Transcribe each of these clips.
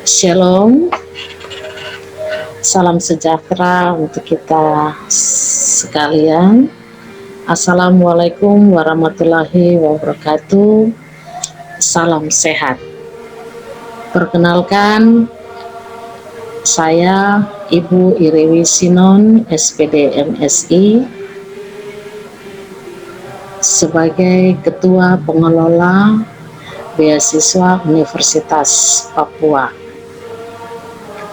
Shalom, salam sejahtera untuk kita sekalian. Assalamualaikum warahmatullahi wabarakatuh. Salam sehat. Perkenalkan, saya Ibu Irewi Sinon, SPD MSI, sebagai Ketua Pengelola Beasiswa Universitas Papua.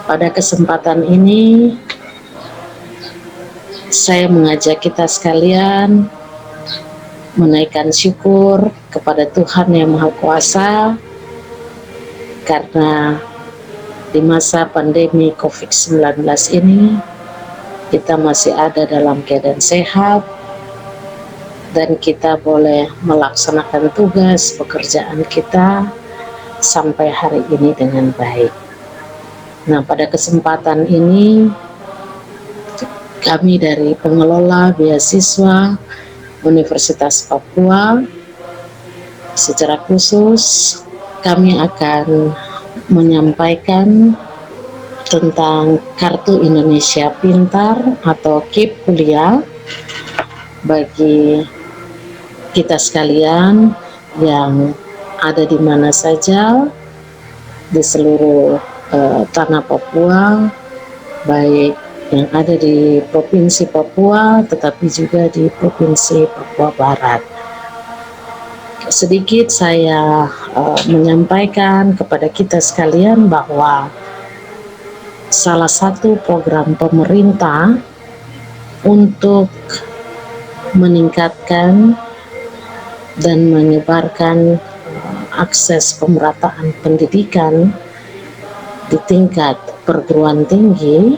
Pada kesempatan ini, saya mengajak kita sekalian menaikkan syukur kepada Tuhan Yang Maha Kuasa karena di masa pandemi COVID-19 ini kita masih ada dalam keadaan sehat dan kita boleh melaksanakan tugas pekerjaan kita sampai hari ini dengan baik. Nah, pada kesempatan ini kami dari pengelola beasiswa Universitas Papua secara khusus kami akan menyampaikan tentang Kartu Indonesia Pintar atau KIP Kuliah bagi kita sekalian yang ada di mana saja di seluruh tanah Papua, baik yang ada di Provinsi Papua tetapi juga di Provinsi Papua Barat. Sedikit saya menyampaikan kepada kita sekalian bahwa salah satu program pemerintah untuk meningkatkan dan menyebarkan akses pemerataan pendidikan di tingkat perguruan tinggi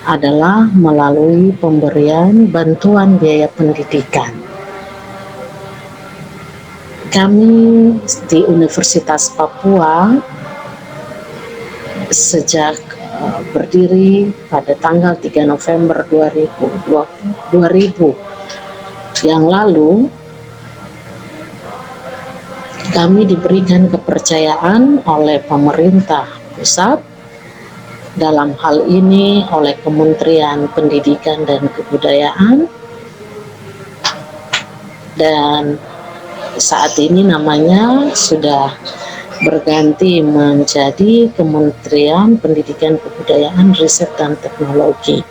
adalah melalui pemberian bantuan biaya pendidikan. Kami di Universitas Papua sejak berdiri pada tanggal 3 November 2000 yang lalu, kami diberikan kepercayaan oleh pemerintah pusat, dalam hal ini oleh Kementerian Pendidikan dan Kebudayaan, dan saat ini namanya sudah berganti menjadi Kementerian Pendidikan Kebudayaan Riset dan Teknologi.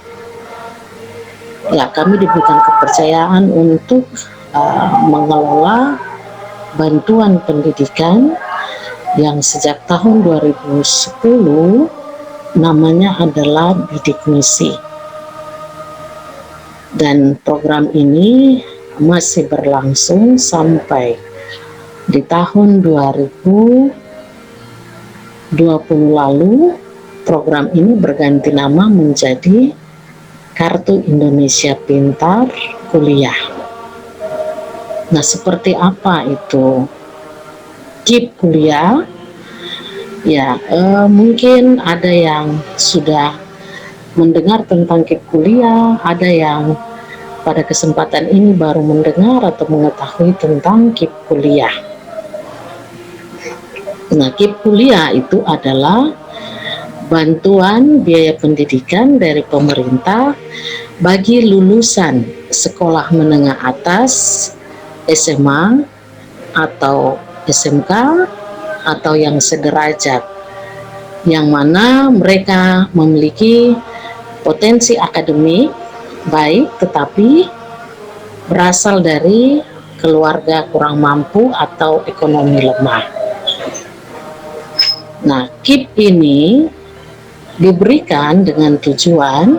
Ya, kami diberikan kepercayaan untuk mengelola bantuan pendidikan yang sejak tahun 2010 namanya adalah Bidik Misi, dan program ini masih berlangsung sampai di tahun 2020 lalu. Program ini berganti nama menjadi Kartu Indonesia Pintar Kuliah. Nah, seperti apa itu KIP Kuliah? Ya, mungkin ada yang sudah mendengar tentang KIP Kuliah, ada yang pada kesempatan ini baru mendengar atau mengetahui tentang KIP Kuliah. Nah, KIP Kuliah itu adalah bantuan biaya pendidikan dari pemerintah bagi lulusan sekolah menengah atas, SMA atau SMK atau yang sederajat, yang mana mereka memiliki potensi akademik baik tetapi berasal dari keluarga kurang mampu atau ekonomi lemah. Nah, KIP ini diberikan dengan tujuan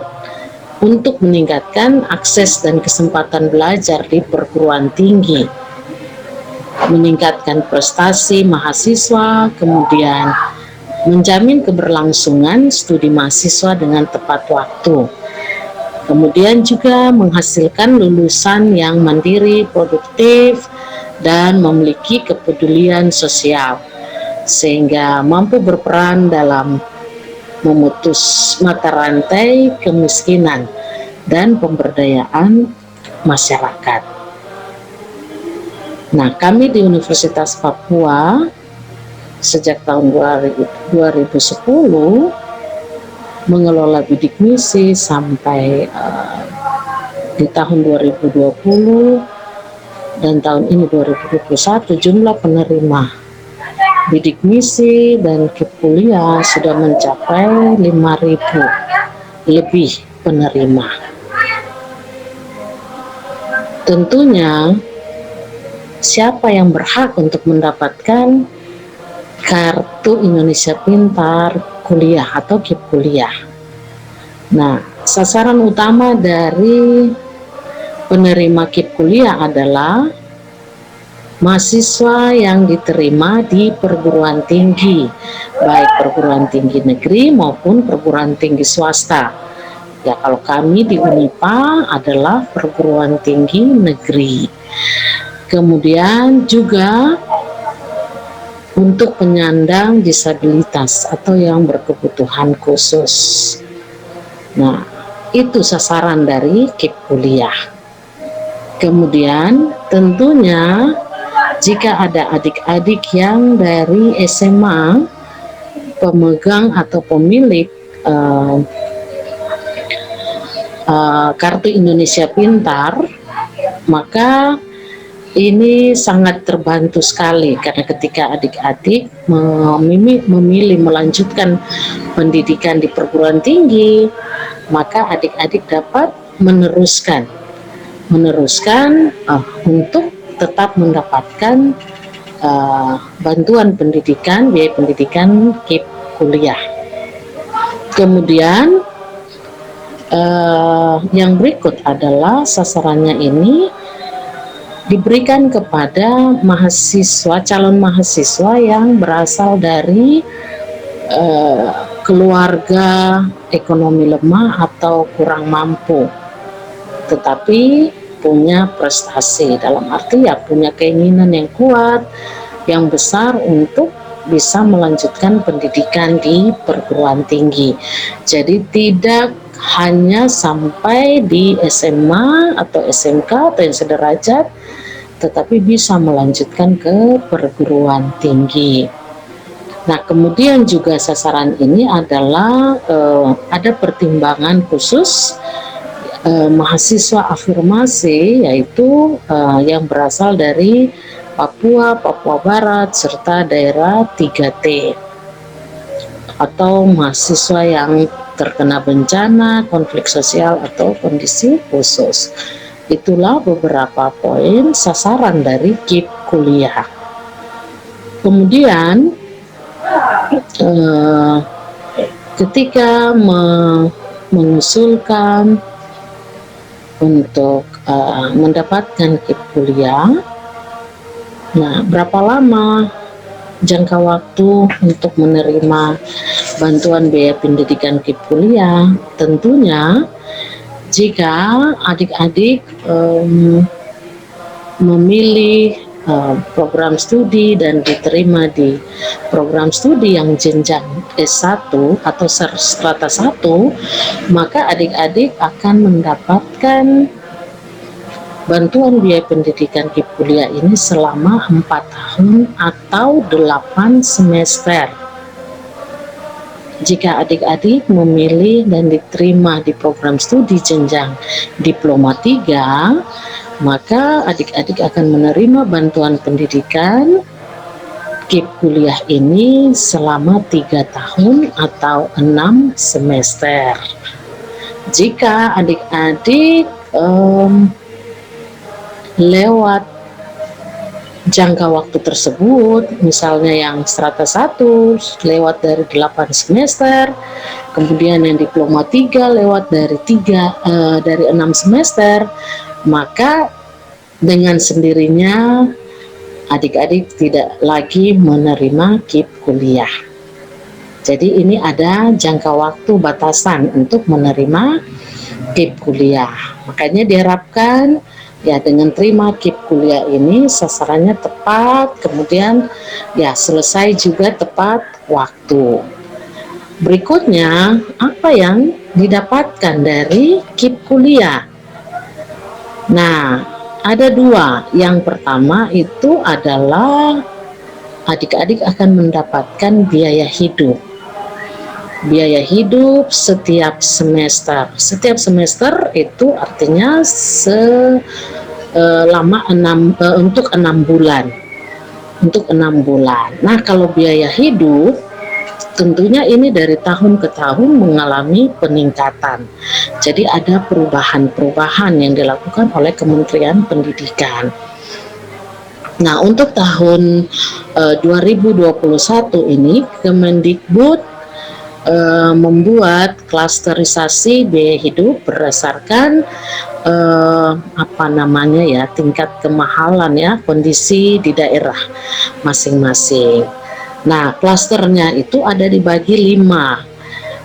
untuk meningkatkan akses dan kesempatan belajar di perguruan tinggi, meningkatkan prestasi mahasiswa, kemudian menjamin keberlangsungan studi mahasiswa dengan tepat waktu, kemudian juga menghasilkan lulusan yang mandiri, produktif, dan memiliki kepedulian sosial, sehingga mampu berperan dalam memutus mata rantai kemiskinan dan pemberdayaan masyarakat. Nah, kami di Universitas Papua sejak tahun 2010 mengelola bidik misi sampai di tahun 2020 dan tahun ini 2021 jumlah penerima bidik misi dan KIP kuliah sudah mencapai 5.000 lebih penerima. Tentunya siapa yang berhak untuk mendapatkan kartu Indonesia Pintar kuliah atau KIP kuliah? Nah, sasaran utama dari penerima KIP kuliah adalah mahasiswa yang diterima di perguruan tinggi, baik perguruan tinggi negeri maupun perguruan tinggi swasta. Ya, kalau kami di Unipa adalah perguruan tinggi negeri. Kemudian juga untuk penyandang disabilitas atau yang berkebutuhan khusus. Nah, itu sasaran dari KIP kuliah. Kemudian tentunya jika ada adik-adik yang dari SMA pemegang atau pemilik kartu Indonesia Pintar, maka ini sangat terbantu sekali karena ketika adik-adik memilih melanjutkan pendidikan di perguruan tinggi, maka adik-adik dapat meneruskan untuk tetap mendapatkan bantuan pendidikan, biaya pendidikan KIP kuliah. Kemudian yang berikut adalah sasarannya ini diberikan kepada mahasiswa, calon mahasiswa yang berasal dari keluarga ekonomi lemah atau kurang mampu, tetapi punya prestasi, dalam arti ya punya keinginan yang kuat, yang besar untuk bisa melanjutkan pendidikan di perguruan tinggi. Jadi tidak hanya sampai di SMA atau SMK atau yang sederajat, tetapi bisa melanjutkan ke perguruan tinggi. Nah, kemudian juga sasaran ini adalah ada pertimbangan khusus mahasiswa afirmasi, yaitu yang berasal dari Papua, Papua Barat, serta daerah 3T, atau mahasiswa yang terkena bencana, konflik sosial, atau kondisi khusus. Itulah beberapa poin sasaran dari KIP kuliah. Kemudian ketika mengusulkan untuk mendapatkan KIP kuliah, nah berapa lama jangka waktu untuk menerima bantuan biaya pendidikan KIP kuliah? Tentunya jika adik-adik memilih program studi dan diterima di program studi yang jenjang S1 atau strata 1, maka adik-adik akan mendapatkan bantuan biaya pendidikan KIP kuliah ini selama 4 tahun atau 8 semester. Jika adik-adik memilih dan diterima di program studi jenjang diploma 3, maka adik-adik akan menerima bantuan pendidikan KIP kuliah ini selama 3 tahun atau 6 semester. Jika adik-adik lewat jangka waktu tersebut, misalnya yang strata 1 lewat dari 8 semester, kemudian yang diploma 3 lewat dari 6 semester, maka dengan sendirinya adik-adik tidak lagi menerima KIP kuliah. Jadi ini ada jangka waktu batasan untuk menerima KIP kuliah. Makanya diharapkan ya dengan terima KIP kuliah ini sasarannya tepat, kemudian ya selesai juga tepat waktu. Berikutnya, apa yang didapatkan dari KIP kuliah? Nah, ada 2. Yang pertama itu adalah adik-adik akan mendapatkan biaya hidup. Biaya hidup setiap semester. Setiap semester itu artinya selama untuk 6 bulan. Untuk 6 bulan. Nah, kalau biaya hidup tentunya ini dari tahun ke tahun mengalami peningkatan. Jadi ada perubahan-perubahan yang dilakukan oleh Kementerian Pendidikan. Nah, untuk tahun 2021 ini Kemendikbud membuat klasterisasi biaya hidup berdasarkan tingkat kemahalan ya, kondisi di daerah masing-masing. Nah, klasternya itu ada dibagi 5.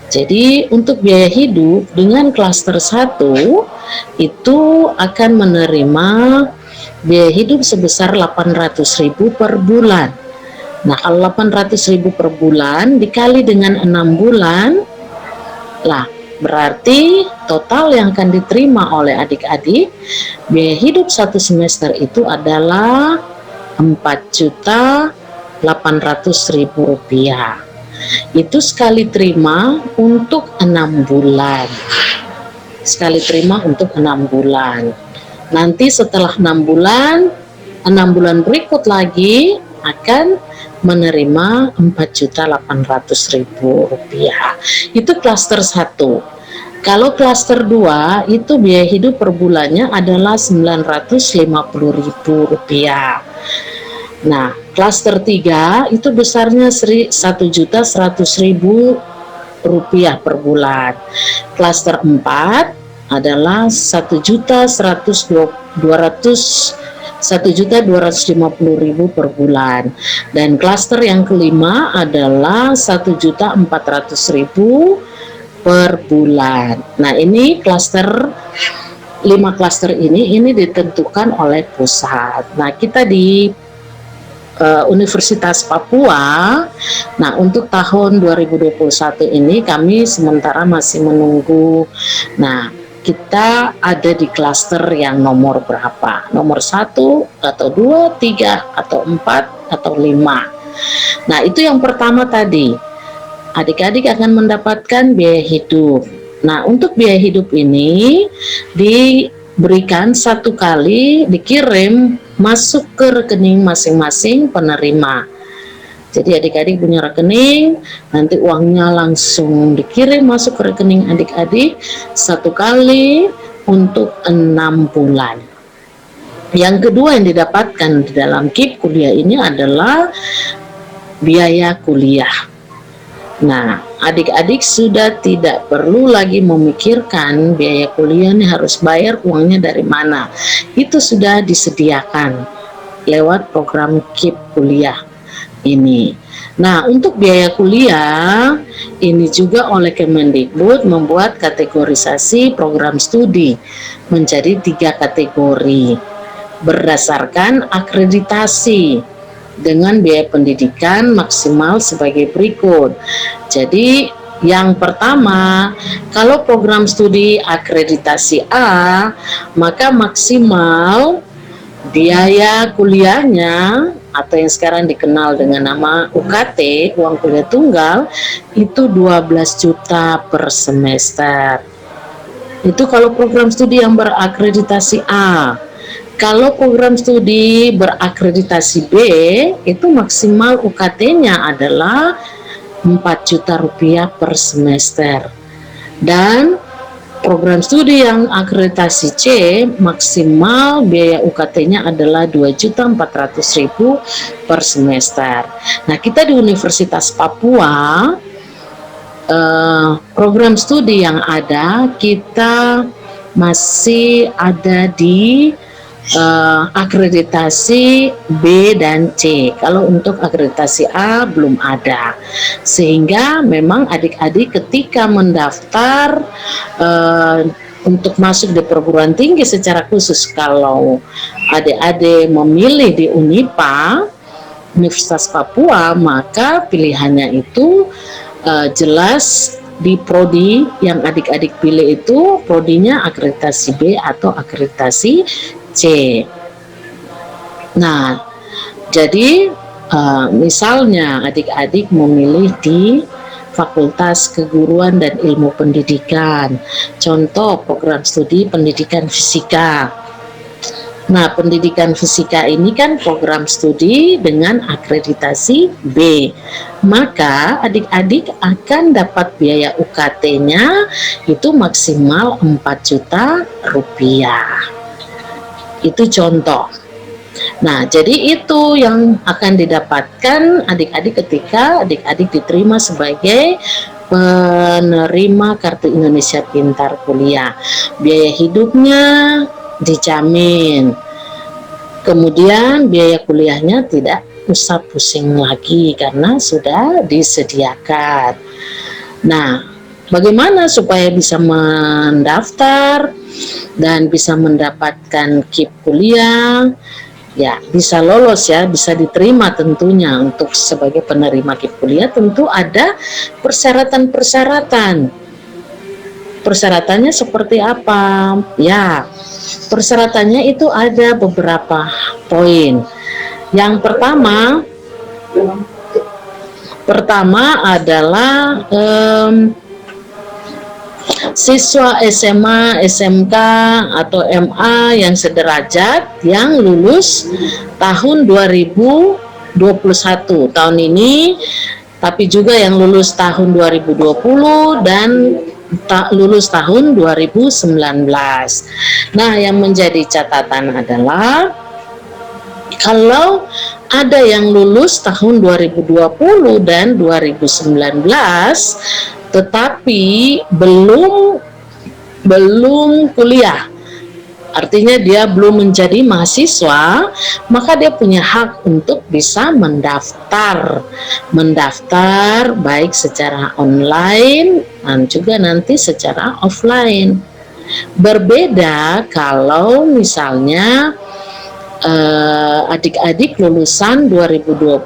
Jadi untuk biaya hidup dengan klaster 1 itu akan menerima biaya hidup sebesar 800.000 per bulan. Nah, kalau 800.000 per bulan dikali dengan 6 bulan, lah berarti total yang akan diterima oleh adik-adik biaya hidup 1 semester itu adalah Rp4.800.000. Itu sekali terima untuk 6 bulan. Sekali terima untuk 6 bulan. Nanti setelah 6 bulan, 6 bulan berikut lagi akan menerima Rp4.800.000. Itu klaster 1. Kalau klaster 2 itu biaya hidup per bulannya adalah Rp950.000. Nah, klaster 3 itu besarnya Rp1.100.000 per bulan. Klaster 4 adalah Rp1.250.000 per bulan, dan klaster yang kelima adalah Rp1.400.000 per bulan. Nah, ini klaster 5 klaster ini ditentukan oleh pusat. Nah, kita di Universitas Papua, nah untuk tahun 2021 ini kami sementara masih menunggu. Nah, kita ada di klaster yang nomor berapa? Nomor 1 atau 2, 3 atau 4 atau 5. Nah, itu yang pertama tadi. Adik-adik akan mendapatkan biaya hidup. Nah, untuk biaya hidup ini diberikan 1 kali, dikirim masuk ke rekening masing-masing penerima. Jadi adik-adik punya rekening, nanti uangnya langsung dikirim masuk ke rekening adik-adik 1 kali untuk 6 bulan. Yang kedua yang didapatkan di dalam KIP kuliah ini adalah biaya kuliah. Nah, adik-adik sudah tidak perlu lagi memikirkan biaya kuliah ini harus bayar uangnya dari mana. Itu sudah disediakan lewat program KIP kuliah ini. Nah, untuk biaya kuliah ini juga oleh Kemendikbud membuat kategorisasi program studi menjadi 3 kategori berdasarkan akreditasi dengan biaya pendidikan maksimal sebagai berikut. Jadi yang pertama, kalau program studi akreditasi A, maka maksimal biaya kuliahnya atau yang sekarang dikenal dengan nama UKT, uang kuliah tunggal, itu 12 juta per semester. Itu kalau program studi yang berakreditasi A. Kalau program studi berakreditasi B, itu maksimal UKT-nya adalah Rp4 juta per semester. Dan program studi yang akreditasi C, maksimal biaya UKT-nya adalah Rp2.400.000 per semester. Nah, kita di Universitas Papua, program studi yang ada, kita masih ada di akreditasi B dan C. Kalau untuk akreditasi A belum ada, sehingga memang adik-adik ketika mendaftar untuk masuk di perguruan tinggi secara khusus, kalau adik-adik memilih di Unipa, Universitas Papua, maka pilihannya itu jelas di prodi yang adik-adik pilih itu prodinya akreditasi B atau akreditasi C. Nah, jadi Misalnya adik-adik memilih di Fakultas Keguruan dan Ilmu Pendidikan, contoh program studi pendidikan fisika. Nah, pendidikan fisika ini kan program studi dengan akreditasi B. Maka adik-adik akan dapat biaya UKT-nya itu maksimal 4 juta rupiah. Itu contoh. Nah, jadi itu yang akan didapatkan adik-adik ketika adik-adik diterima sebagai penerima Kartu Indonesia Pintar Kuliah. Biaya hidupnya dijamin. Kemudian biaya kuliahnya tidak usah pusing lagi karena sudah disediakan. Nah, bagaimana supaya bisa mendaftar dan bisa mendapatkan KIP kuliah? Ya, bisa lolos ya, bisa diterima tentunya. Untuk sebagai penerima KIP kuliah tentu ada persyaratan-persyaratan. Persyaratannya seperti apa? Ya, persyaratannya itu ada beberapa poin. Yang pertama adalah siswa SMA, SMK, atau MA yang sederajat yang lulus tahun 2021 tahun ini, tapi juga yang lulus tahun 2020 dan lulus tahun 2019. Nah, yang menjadi catatan adalah kalau ada yang lulus tahun 2020 dan 2019 tetapi belum kuliah, artinya dia belum menjadi mahasiswa, maka dia punya hak untuk bisa mendaftar baik secara online dan juga nanti secara offline. Berbeda kalau misalnya adik-adik lulusan 2020,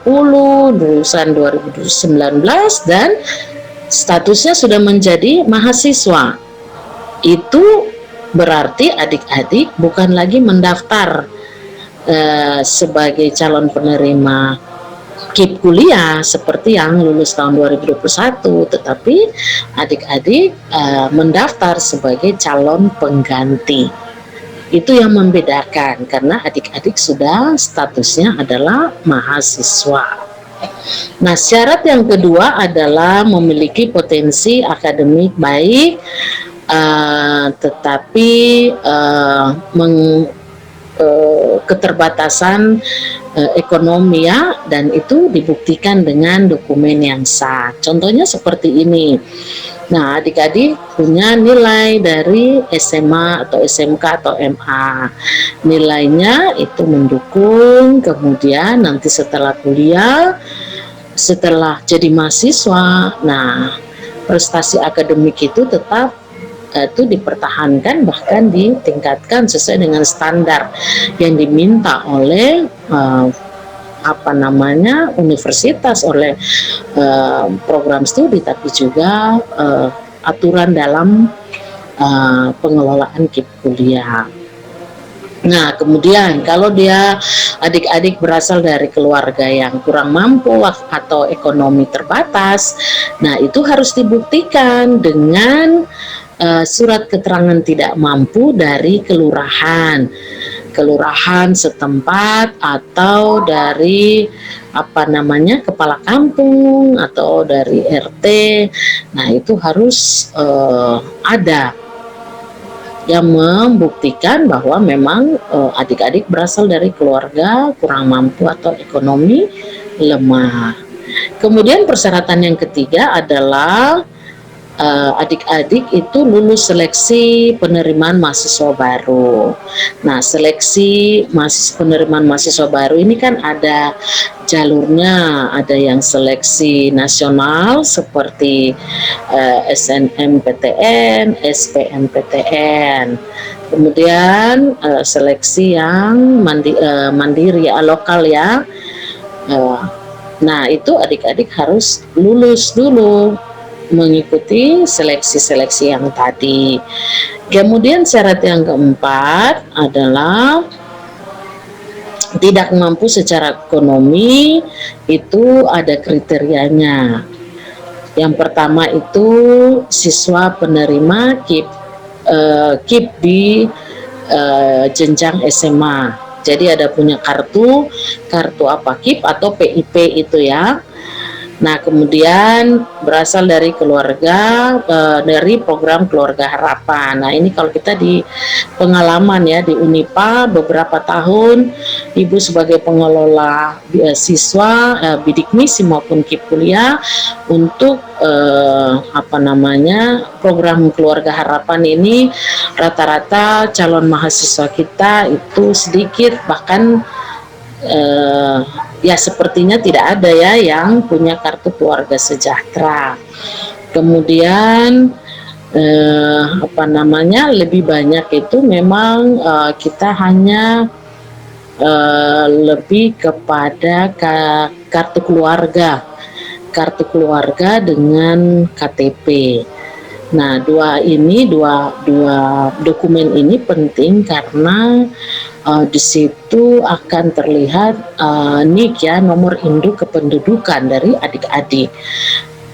lulusan 2019 dan statusnya sudah menjadi mahasiswa. Itu berarti adik-adik bukan lagi mendaftar sebagai calon penerima KIP kuliah seperti yang lulus tahun 2021, tetapi adik-adik mendaftar sebagai calon pengganti. Itu yang membedakan karena adik-adik sudah statusnya adalah mahasiswa. Nah, syarat yang kedua adalah memiliki potensi akademik baik, tetapi keterbatasan ekonomi ya, dan itu dibuktikan dengan dokumen yang sah. Contohnya seperti ini. Nah, adik-adik punya nilai dari SMA atau SMK atau MA. Nilainya itu mendukung, kemudian nanti setelah kuliah, setelah jadi mahasiswa, nah prestasi akademik itu tetap itu dipertahankan, bahkan ditingkatkan sesuai dengan standar yang diminta oleh universitas, oleh program studi, tapi juga aturan dalam pengelolaan KIP kuliah. Nah, kemudian kalau dia adik-adik berasal dari keluarga yang kurang mampu atau ekonomi terbatas, nah itu harus dibuktikan dengan surat keterangan tidak mampu dari kelurahan setempat atau dari kepala kampung atau dari RT. Nah, itu harus ada yang membuktikan bahwa memang adik-adik berasal dari keluarga kurang mampu atau ekonomi lemah. Kemudian persyaratan yang ketiga adalah adik-adik itu lulus seleksi penerimaan mahasiswa baru. Nah, seleksi penerimaan mahasiswa baru ini kan ada jalurnya, ada yang seleksi nasional seperti SNMPTN, SBMPTN. Kemudian seleksi yang mandiri lokal ya. Nah, itu adik-adik harus lulus dulu mengikuti seleksi-seleksi yang tadi. Kemudian syarat yang keempat adalah tidak mampu secara ekonomi itu ada kriterianya. Yang pertama itu siswa penerima KIP di jenjang SMA. Jadi ada punya kartu apa, KIP atau PIP itu ya. Nah, kemudian berasal dari keluarga, dari program Keluarga Harapan. Nah, ini kalau kita di pengalaman ya di Unipa beberapa tahun, Ibu sebagai pengelola siswa, bidik misi maupun KIP kuliah untuk program Keluarga Harapan ini, rata-rata calon mahasiswa kita itu sedikit, bahkan ya sepertinya tidak ada ya yang punya kartu keluarga sejahtera. Kemudian lebih banyak itu memang kita hanya lebih kepada kartu keluarga dengan KTP. Nah, dua dokumen ini penting karena di situ akan terlihat NIK ya, nomor induk kependudukan dari adik-adik.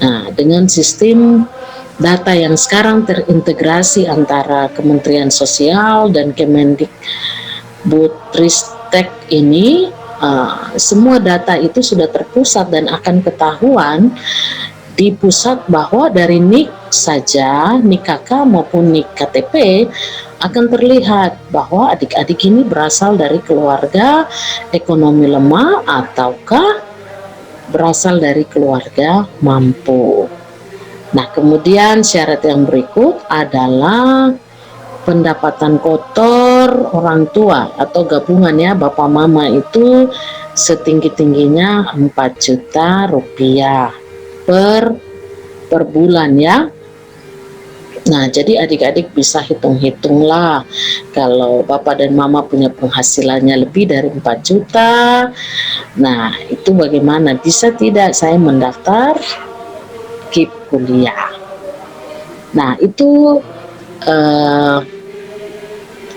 Nah, dengan sistem data yang sekarang terintegrasi antara Kementerian Sosial dan Kemendikbudristek ini, semua data itu sudah terpusat dan akan ketahuan di pusat bahwa dari NIK saja, NIK KK maupun NIK KTP akan terlihat bahwa adik-adik ini berasal dari keluarga ekonomi lemah ataukah berasal dari keluarga mampu. Nah, kemudian syarat yang berikut adalah pendapatan kotor orang tua atau gabungan ya, bapak mama itu setinggi-tingginya 4 juta rupiah per bulan ya. Nah, jadi adik-adik bisa hitung-hitung lah, kalau bapak dan mama punya penghasilannya lebih dari 4 juta, nah itu bagaimana, bisa tidak saya mendaftar KIP kuliah. Nah, itu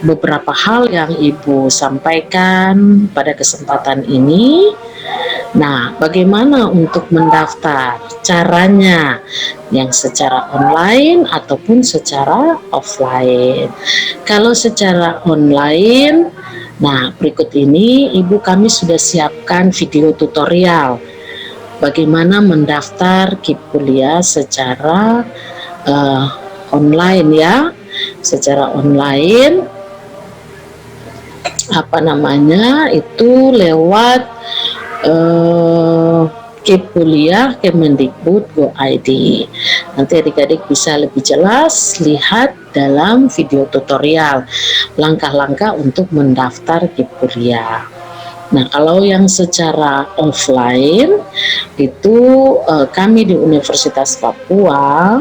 beberapa hal yang Ibu sampaikan pada kesempatan ini. Nah, bagaimana untuk mendaftar? Caranya yang secara online ataupun secara offline. Kalau secara online, nah berikut ini Ibu kami sudah siapkan video tutorial bagaimana mendaftar KIP kuliah secara online ya. Secara online itu lewat KIP kuliah Kemendikbud.go.id. Nanti adik-adik bisa lebih jelas lihat dalam video tutorial langkah-langkah untuk mendaftar KIP kuliah. Nah, kalau yang secara offline itu kami di Universitas Papua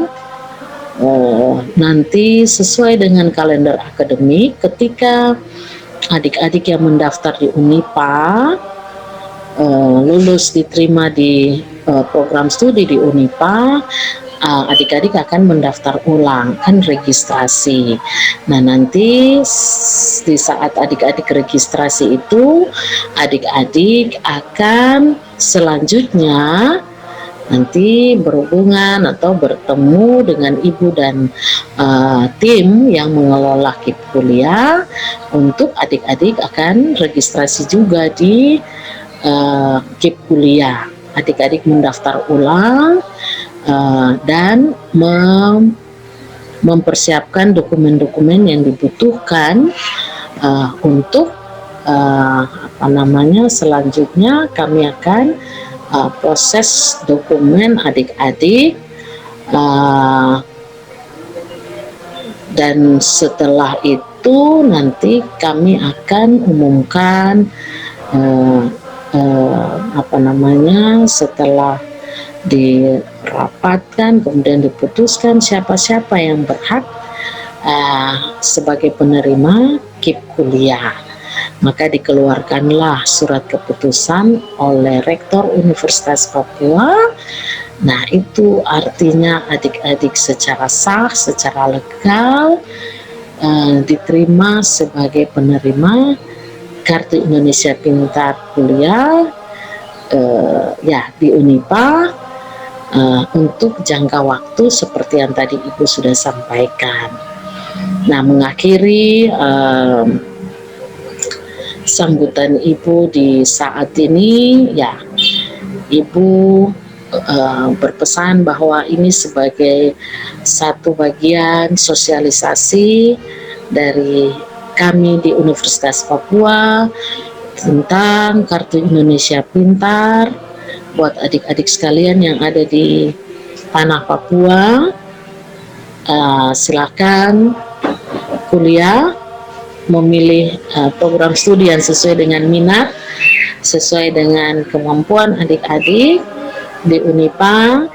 nanti sesuai dengan kalender akademik, ketika adik-adik yang mendaftar di Unipa lulus diterima di program studi di Unipa, adik-adik akan mendaftar ulang, kan registrasi. Nah, nanti di saat adik-adik registrasi itu, adik-adik akan selanjutnya nanti berhubungan atau bertemu dengan ibu dan tim yang mengelola KIP kuliah untuk adik-adik akan registrasi juga di KIP kuliah. Adik-adik mendaftar ulang dan mempersiapkan dokumen-dokumen yang dibutuhkan untuk selanjutnya kami akan proses dokumen adik-adik dan setelah itu nanti kami akan umumkan setelah dirapatkan kemudian diputuskan siapa-siapa yang berhak sebagai penerima KIP kuliah, maka dikeluarkanlah surat keputusan oleh Rektor Universitas Papua. Nah, itu artinya adik-adik secara sah, secara legal diterima sebagai penerima Kartu Indonesia Pintar kuliah ya di Unipa untuk jangka waktu seperti yang tadi Ibu sudah sampaikan. Nah, mengakhiri sambutan Ibu di saat ini, ya Ibu berpesan bahwa ini sebagai satu bagian sosialisasi dari kami di Universitas Papua tentang Kartu Indonesia Pintar buat adik-adik sekalian yang ada di tanah Papua. Silakan kuliah, memilih program studi yang sesuai dengan minat, sesuai dengan kemampuan adik-adik di Unipa.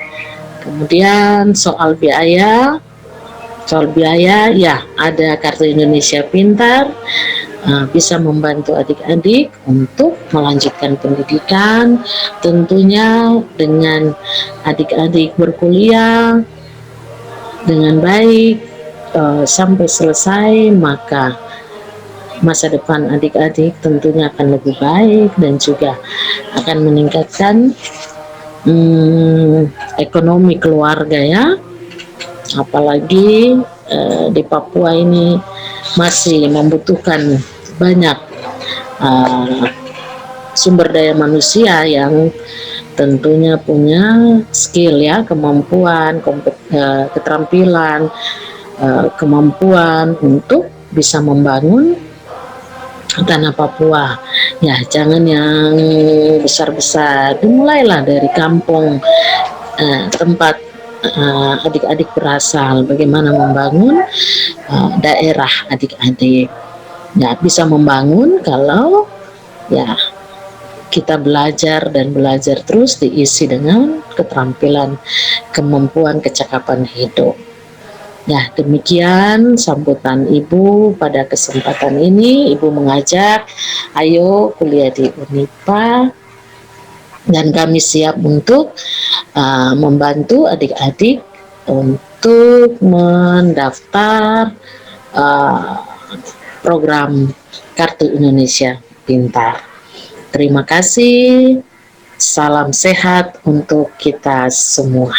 Kemudian soal biaya ya ada Kartu Indonesia Pintar, bisa membantu adik-adik untuk melanjutkan pendidikan, tentunya dengan adik-adik berkuliah dengan baik sampai selesai, maka masa depan adik-adik tentunya akan lebih baik dan juga akan meningkatkan ekonomi keluarga ya. Apalagi di Papua ini masih membutuhkan banyak sumber daya manusia yang tentunya punya skill ya, kemampuan, keterampilan, kemampuan untuk bisa membangun tanah Papua. Ya, jangan yang besar-besar, dimulailah dari kampung tempat adik-adik berasal, bagaimana membangun daerah adik-adik. Ya, bisa membangun kalau ya kita belajar dan belajar terus, diisi dengan keterampilan, kemampuan, kecakapan hidup. Ya, demikian sambutan Ibu pada kesempatan ini. Ibu mengajak, ayo kuliah di Unipa, dan kami siap untuk membantu adik-adik untuk mendaftar program Kartu Indonesia Pintar. Terima kasih, salam sehat untuk kita semua.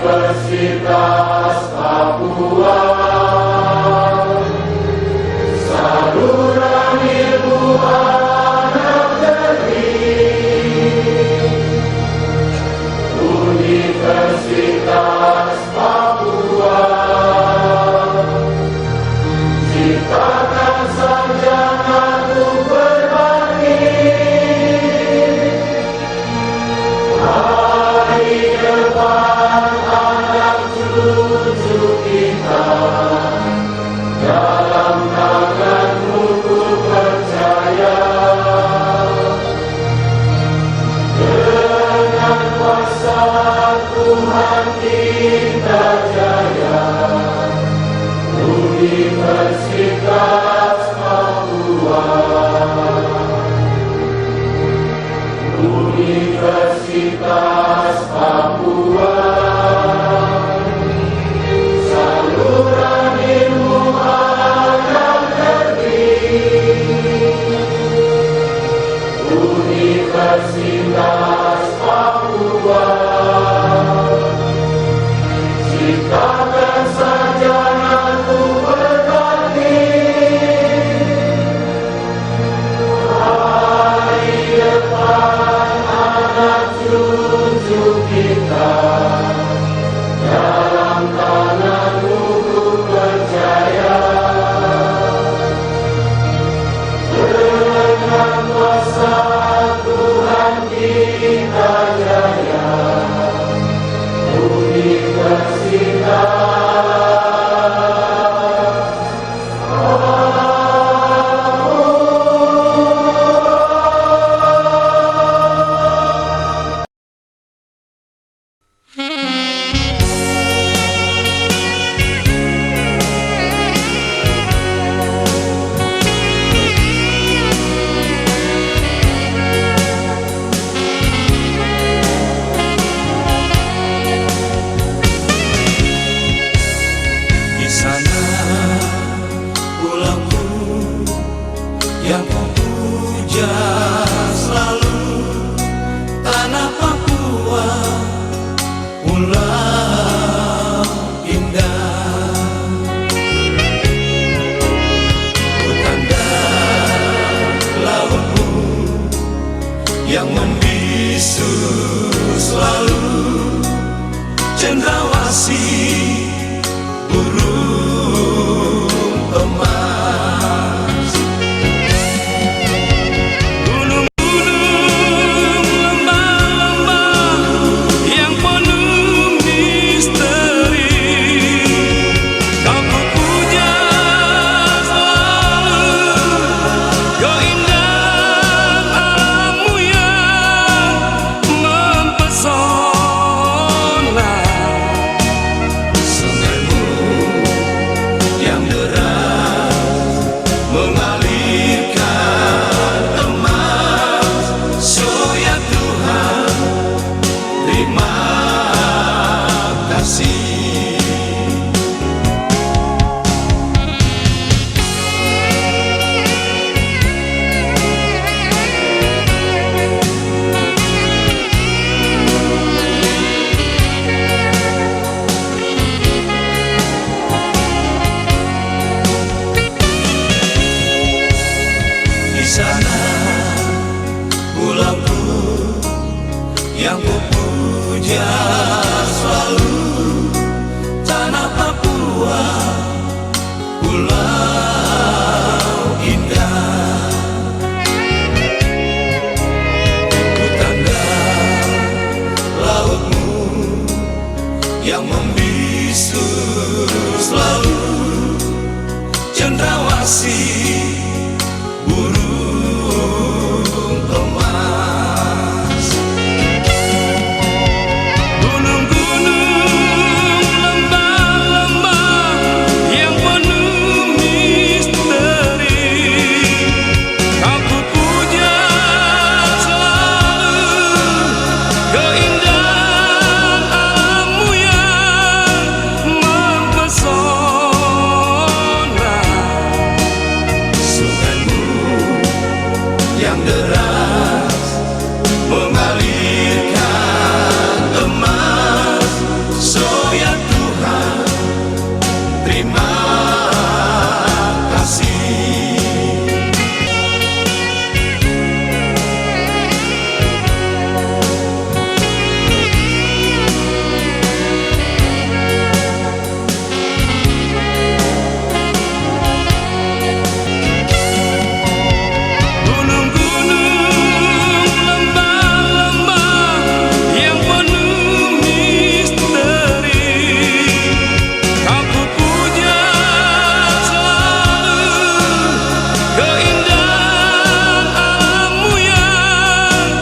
Universitas Papua, saluran ilmu anak negeri. Universitas Papua, ciptakan sarjana untuk berbagi. Hari depan anak cucu kita. Ciptakan sarjanaku berbakti, hari depan anak cucu kita, dalam tanganmu ku percaya. Dengan kuasa Tuhan kita jaya, di sana pulangku yang kupuja selalu, tanah Papua, pulau indah. Tanda lautmu yang membisu selalu, cendrawasih burung emas. Gunung-gunung, lembah-lembah yang penuh misteri, kau puja selalu, keindahan alammu yang mempesona. Sungaimu yang deras mengalirkan emas, so ya Tuhan, terima kasih. Di sana pulauku yang kupuja selalu, tanah Papua, pulau indah. Tanda lautmu yang membisu selalu, cendrawasih burung emas. Gunung-gunung, lembah-lembah yang penuh misteri, kau puja selalu, keindahan alammu yang mempesona. Sungaimu yang deras mengalirkan emas, so ya Tuhan, terima kasih. Gunung-gunung, lembah-lembah yang penuh misteri, kau puja selalu, keindahan alammu yang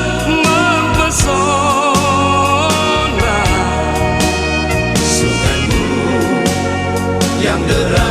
mempesona. Sungaimu yang deras